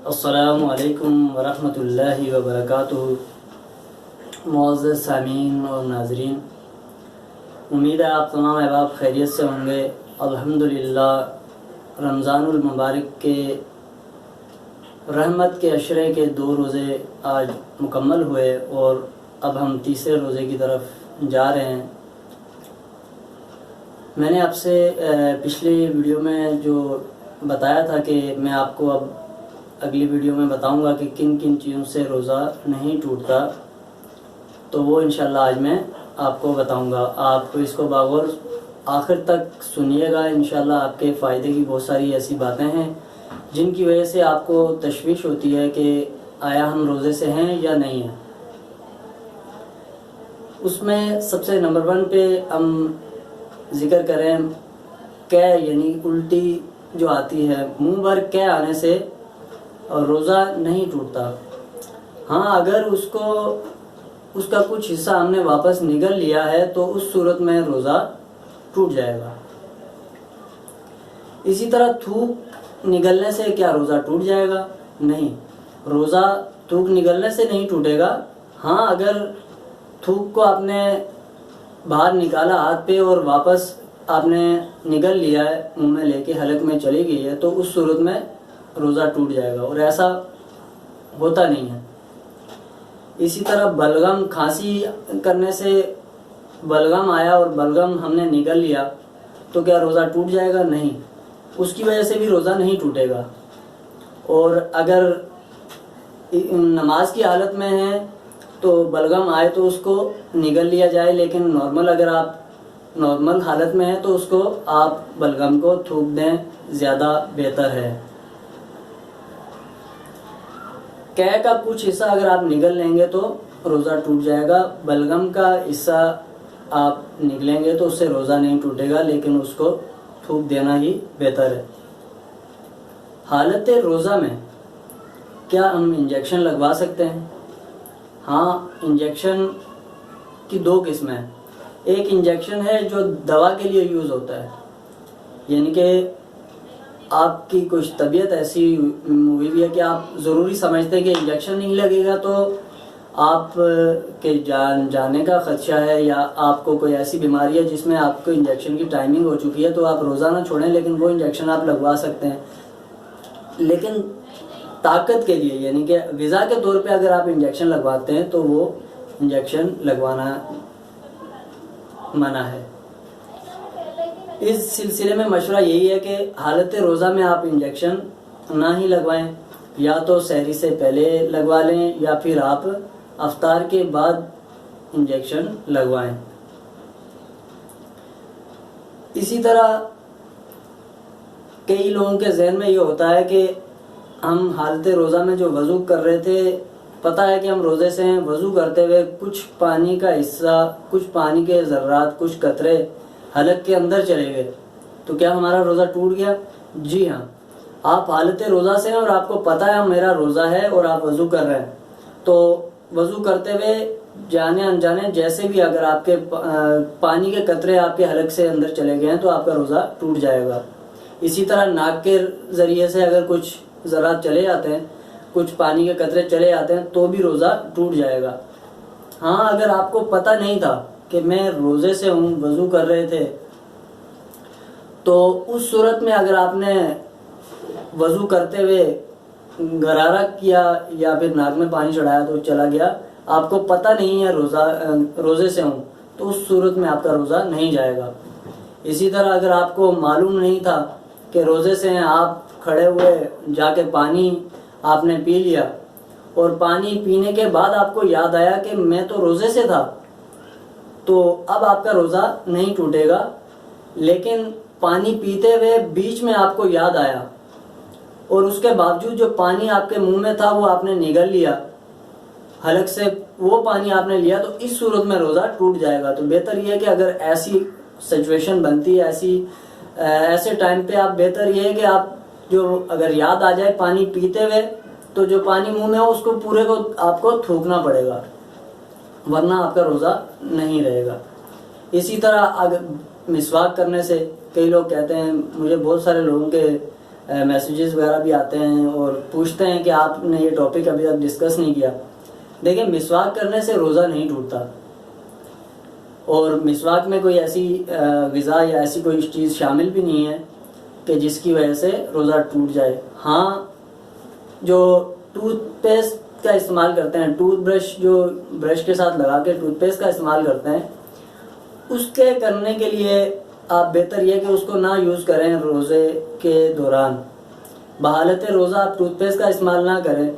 السلام علیکم ورحمۃ اللہ وبرکاتہ۔ معزز سامعین اور ناظرین، امید ہے آپ تمام احباب خیریت سے ہوں گے۔ الحمدللہ رمضان المبارک کے رحمت کے عشرے کے 2 روزے آج مکمل ہوئے اور اب ہم تیسرے روزے کی طرف جا رہے ہیں۔ میں نے آپ سے پچھلی ویڈیو میں جو بتایا تھا کہ میں آپ کو اب اگلی ویڈیو میں بتاؤں گا کہ کن کن چیزوں سے روزہ نہیں ٹوٹتا، تو وہ انشاءاللہ آج میں آپ کو بتاؤں گا۔ آپ اس کو باغور آخر تک سنیے گا، انشاءاللہ آپ کے فائدے کی بہت ساری ایسی باتیں ہیں جن کی وجہ سے آپ کو تشویش ہوتی ہے کہ آیا ہم روزے سے ہیں یا نہیں ہیں۔ اس میں سب سے نمبر 1 پہ ہم ذکر کریں کہ یعنی الٹی جو آتی ہے، منہ بھر کہ آنے سے اور روزہ نہیں ٹوٹتا۔ ہاں، اگر اس کا کچھ حصہ ہم نے واپس نگل لیا ہے تو اس صورت میں روزہ ٹوٹ جائے گا۔ اسی طرح تھوک نگلنے سے کیا روزہ ٹوٹ جائے گا؟ نہیں، روزہ تھوک نگلنے سے نہیں ٹوٹے گا۔ ہاں، اگر تھوک کو آپ نے باہر نکالا ہاتھ پہ اور واپس آپ نے نگل لیا ہے، منہ میں لے کے حلق میں چلی گئی ہے، تو اس صورت میں روزہ ٹوٹ جائے گا، اور ایسا ہوتا نہیں ہے۔ اسی طرح بلغم، کھانسی کرنے سے بلغم آیا اور بلغم ہم نے نگل لیا تو کیا روزہ ٹوٹ جائے گا؟ نہیں، اس کی وجہ سے بھی روزہ نہیں ٹوٹے گا۔ اور اگر نماز کی حالت میں ہے تو بلغم آئے تو اس کو نگل لیا جائے، لیکن اگر آپ نارمل حالت میں ہیں تو اس کو آپ بلغم کو تھوک دیں، زیادہ بہتر ہے۔ کہ کا کچھ حصہ اگر آپ نگل لیں گے تو روزہ ٹوٹ جائے گا، بلغم کا حصہ آپ نگلیں گے تو اس سے روزہ نہیں ٹوٹے گا، لیکن اس کو تھوک دینا ہی بہتر ہے۔ حالت روزہ میں کیا ہم انجیکشن لگوا سکتے ہیں؟ ہاں، انجیکشن کی 2 قسمیں ہیں۔ ایک انجیکشن ہے جو دوا کے لیے یوز ہوتا ہے، یعنی کہ آپ کی کچھ طبیعت ایسی ہوئی بھی ہے کہ آپ ضروری سمجھتے ہیں کہ انجیکشن نہیں لگے گا تو آپ کے جانے کا خدشہ ہے، یا آپ کو کوئی ایسی بیماری ہے جس میں آپ کو انجیکشن کی ٹائمنگ ہو چکی ہے، تو آپ روزہ نہ چھوڑیں، لیکن وہ انجیکشن آپ لگوا سکتے ہیں۔ لیکن طاقت کے لیے، یعنی کہ غذا کے طور پہ اگر آپ انجیکشن لگواتے ہیں تو وہ انجیکشن لگوانا منع ہے۔ اس سلسلے میں مشورہ یہی ہے کہ حالت روزہ میں آپ انجیکشن نہ ہی لگوائیں، یا تو سحری سے پہلے لگوا لیں یا پھر آپ افطار کے بعد انجیکشن لگوائیں۔ اسی طرح کئی لوگوں کے ذہن میں یہ ہوتا ہے کہ ہم حالت روزہ میں جو وضو کر رہے تھے، پتہ ہے کہ ہم روزے سے ہیں، وضو کرتے ہوئے کچھ پانی کا حصہ، کچھ پانی کے ذرات، کچھ قطرے حلق کے اندر چلے گئے، تو کیا ہمارا روزہ ٹوٹ گیا؟ جی ہاں، آپ حالت روزہ سے ہیں اور آپ کو پتہ ہے میرا روزہ ہے اور آپ وضو کر رہے ہیں، تو وضو کرتے ہوئے جانے انجانے جیسے بھی اگر آپ کے پانی کے قطرے آپ کے حلق سے اندر چلے گئے ہیں تو آپ کا روزہ ٹوٹ جائے گا۔ اسی طرح ناک کے ذریعے سے اگر کچھ ذرات چلے جاتے ہیں، کچھ پانی کے قطرے چلے جاتے ہیں تو بھی روزہ ٹوٹ جائے گا۔ ہاں، اگر آپ کو پتہ نہیں تھا کہ میں روزے سے ہوں، وضو کر رہے تھے، تو اس صورت میں اگر آپ نے وضو کرتے ہوئے غرارہ کیا یا پھر ناک میں پانی چڑھایا تو چلا گیا، آپ کو پتہ نہیں ہے روزے سے ہوں، تو اس صورت میں آپ کا روزہ نہیں جائے گا۔ اسی طرح اگر آپ کو معلوم نہیں تھا کہ روزے سے ہیں، آپ کھڑے ہوئے جا کے پانی آپ نے پی لیا، اور پانی پینے کے بعد آپ کو یاد آیا کہ میں تو روزے سے تھا، تو اب آپ کا روزہ نہیں ٹوٹے گا۔ لیکن پانی پیتے ہوئے بیچ میں آپ کو یاد آیا اور اس کے باوجود جو پانی آپ کے منہ میں تھا وہ آپ نے نگل لیا، حلق سے وہ پانی آپ نے لیا، تو اس صورت میں روزہ ٹوٹ جائے گا۔ تو بہتر یہ ہے کہ اگر ایسی سچویشن بنتی ہے، ایسے ٹائم پہ آپ بہتر یہ ہے کہ آپ جو اگر یاد آ جائے پانی پیتے ہوئے، تو جو پانی منہ میں ہو اس کو پورے کو آپ کو تھوکنا پڑے گا، ورنہ آپ کا روزہ نہیں رہے گا۔ اسی طرح اگر مسواک کرنے سے، کئی لوگ کہتے ہیں، مجھے بہت سارے لوگوں کے میسیجز وغیرہ بھی آتے ہیں اور پوچھتے ہیں کہ آپ نے یہ ٹاپک ابھی تک ڈسکس نہیں کیا. دیکھیں مسواک کرنے سے روزہ نہیں ٹوٹتا، اور مسواک میں کوئی ایسی غذا یا ایسی کوئی چیز شامل بھی نہیں ہے کہ جس کی وجہ سے روزہ ٹوٹ جائے. ہاں جو ٹوتھ پیسٹ کا استعمال کرتے ہیں، ٹوتھ برش جو برش کے ساتھ لگا کے ٹوتھ پیسٹ کا استعمال کرتے ہیں، اس کے کرنے کے لیے آپ بہتر یہ کہ اس کو نہ یوز کریں روزے کے دوران. بحالت روزہ آپ ٹوتھ پیسٹ کا استعمال نہ کریں.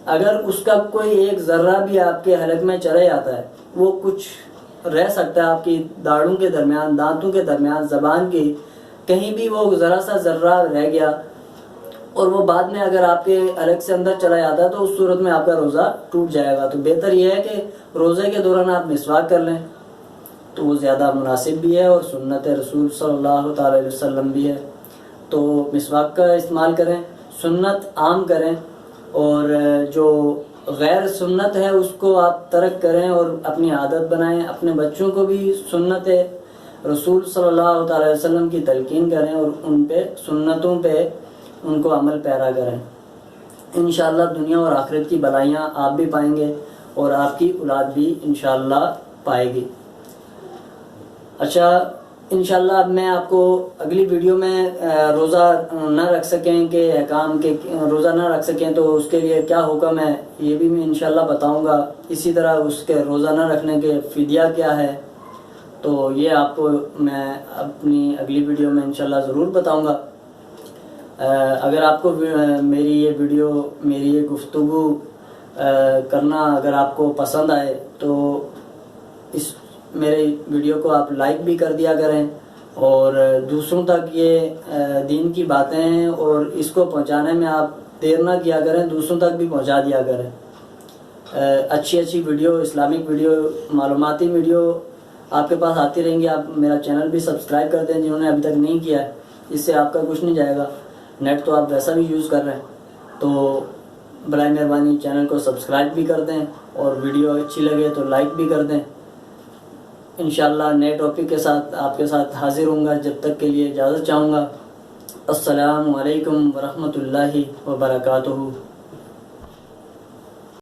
اگر اس کا کوئی ایک ذرہ بھی آپ کے حلق میں چلے جاتا ہے، وہ کچھ رہ سکتا ہے آپ کی داڑھوں کے درمیان، دانتوں کے درمیان، زبان کی کہیں بھی وہ ذرا سا ذرہ رہ گیا اور وہ بعد میں اگر آپ کے حلق سے اندر چلا جاتا ہے تو اس صورت میں آپ کا روزہ ٹوٹ جائے گا. تو بہتر یہ ہے کہ روزے کے دوران آپ مسواک کر لیں تو وہ زیادہ مناسب بھی ہے اور سنت رسول صلی اللہ تعالی علیہ وسلم بھی ہے. تو مسواک کا استعمال کریں، سنت عام کریں، اور جو غیر سنت ہے اس کو آپ ترک کریں اور اپنی عادت بنائیں. اپنے بچوں کو بھی سنت رسول صلی اللہ تعالی علیہ وسلم کی تلقین کریں اور ان پہ سنتوں پہ ان کو عمل پیرا کریں. انشاءاللہ دنیا اور آخرت کی بھلائیاں آپ بھی پائیں گے اور آپ کی اولاد بھی انشاءاللہ پائے گی. اچھا انشاءاللہ اب میں آپ کو اگلی ویڈیو میں روزہ نہ رکھ سکیں کہ احکام کے روزہ نہ رکھ سکیں تو اس کے لیے کیا حکم ہے یہ بھی میں انشاءاللہ بتاؤں گا. اسی طرح اس کے روزہ نہ رکھنے کے فدیہ کیا ہے تو یہ آپ کو میں اپنی اگلی ویڈیو میں انشاءاللہ ضرور بتاؤں گا. اگر آپ کو میری یہ ویڈیو، میری یہ گفتگو کرنا اگر آپ کو پسند آئے تو اس میرے ویڈیو کو آپ لائک بھی کر دیا کریں اور دوسروں تک یہ دین کی باتیں ہیں اور اس کو پہنچانے میں آپ دیر نہ کیا کریں، دوسروں تک بھی پہنچا دیا کریں. اچھی ویڈیو، اسلامک ویڈیو، معلوماتی ویڈیو آپ کے پاس آتی رہیں گی. آپ میرا چینل بھی سبسکرائب کر دیں جنہوں نے ابھی تک نہیں کیا ہے، اس سے آپ کا کچھ نہیں جائے گا. نیٹ تو آپ ویسا بھی یوز کر رہے ہیں تو برائے مہربانی چینل کو سبسکرائب بھی کر دیں اور ویڈیو اچھی لگے تو لائک بھی کر دیں. انشاءاللہ نئے ٹاپک کے ساتھ آپ کے ساتھ حاضر ہوں گا. جب تک کے لیے اجازت چاہوں گا. السلام علیکم ورحمۃ اللہ وبرکاتہ.